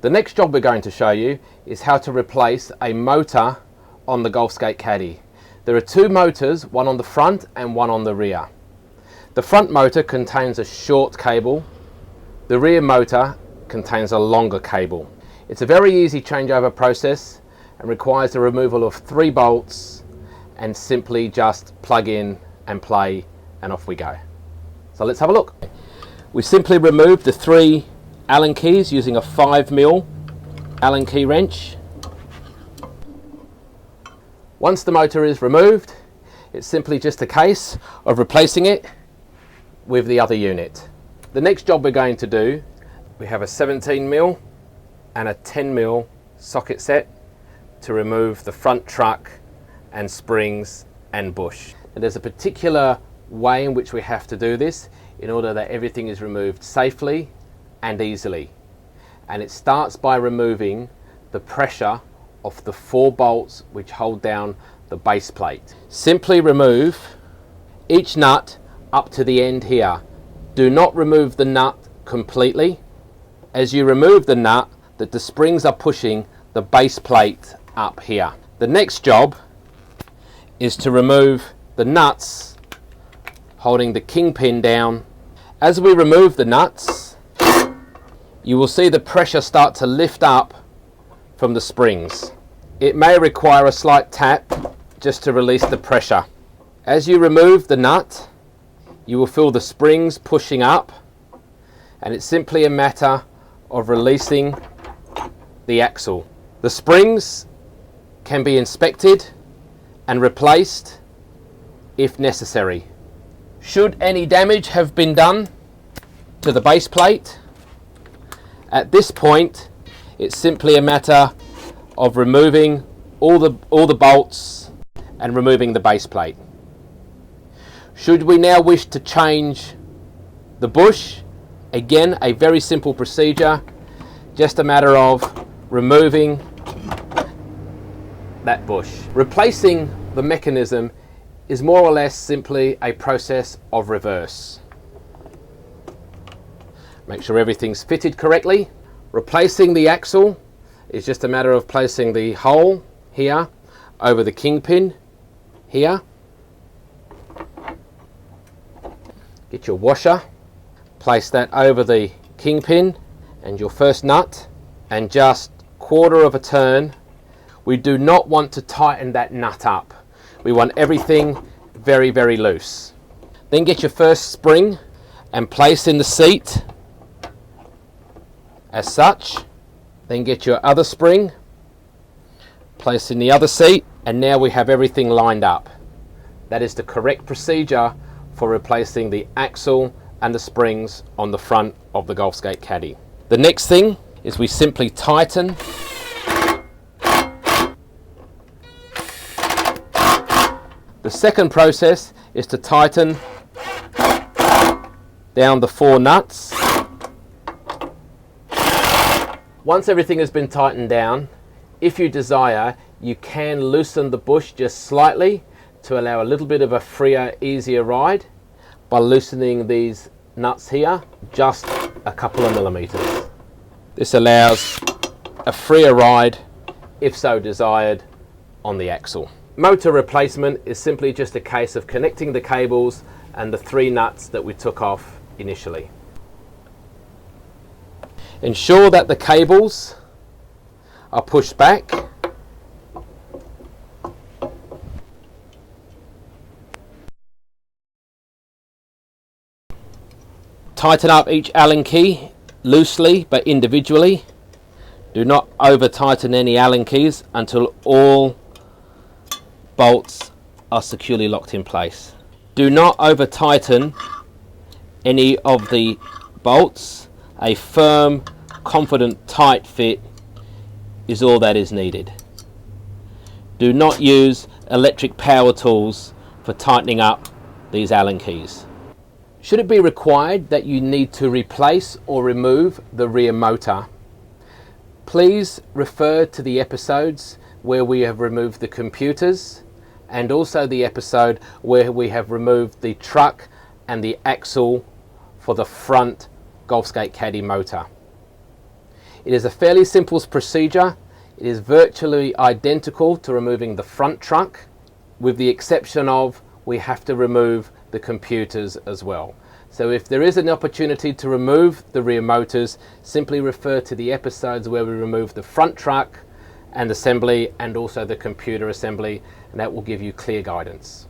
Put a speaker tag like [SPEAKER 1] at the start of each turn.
[SPEAKER 1] The next job we're going to show you is how to replace a motor on the Golf Skate Caddy. There are two motors, one on the front and one on the rear. The front motor contains a short cable. The rear motor contains a longer cable. It's a very easy changeover process and requires the removal of 3 bolts and simply just plug in and play and off we go. So let's have a look. We simply remove the 3 Allen keys using a 5mm Allen key wrench. Once the motor is removed, it's simply just a case of replacing it with the other unit. The next job we're going to do, we have a 17mm and a 10mm socket set to remove the front truck and springs and bush. And there's a particular way in which we have to do this in order that everything is removed safely and easily. And it starts by removing the pressure of the 4 bolts which hold down the base plate. Simply remove each nut up to the end here. Do not remove the nut completely. As you remove the nut, the springs are pushing the base plate up here. The next job is to remove the nuts holding the kingpin down. As we remove the nuts, you will see the pressure start to lift up from the springs. It may require a slight tap just to release the pressure. As you remove the nut, you will feel the springs pushing up, and it's simply a matter of releasing the axle. The springs can be inspected and replaced if necessary. Should any damage have been done to the base plate, at this point it's simply a matter of removing all the bolts and removing the base plate. Should we now wish to change the bush, again a very simple procedure, just a matter of removing that bush. Replacing the mechanism is more or less simply a process of reverse. Make sure everything's fitted correctly. Replacing the axle is just a matter of placing the hole here over the kingpin here. Get your washer, place that over the kingpin and your first nut, and just quarter of a turn. We do not want to tighten that nut up. We want everything very, very loose. Then get your first spring and place in the seat as such. Then get your other spring, place in the other seat, and now we have everything lined up. That is the correct procedure for replacing the axle and the springs on the front of the Golf Skate Caddy. The next thing is we simply tighten the second process is to tighten down the 4 nuts. Once everything has been tightened down, if you desire, you can loosen the bush just slightly to allow a little bit of a freer, easier ride by loosening these nuts here just a couple of millimeters. This allows a freer ride, if so desired, on the axle. Motor replacement is simply just a case of connecting the cables and the 3 nuts that we took off initially. Ensure that the cables are pushed back. Tighten up each Allen key loosely but individually. Do not over tighten any Allen keys until all bolts are securely locked in place. Do not over tighten any of the bolts. A firm, confident, tight fit is all that is needed. Do not use electric power tools for tightening up these Allen keys. Should it be required that you need to replace or remove the rear motor, please refer to the episodes where we have removed the computers and also the episode where we have removed the truck and the axle for the front Golf Skate Caddy motor. It is a fairly simple procedure. It is virtually identical to removing the front trunk, with the exception of we have to remove the computers as well. So if there is an opportunity to remove the rear motors, simply refer to the episodes where we remove the front truck and assembly and also the computer assembly, and that will give you clear guidance.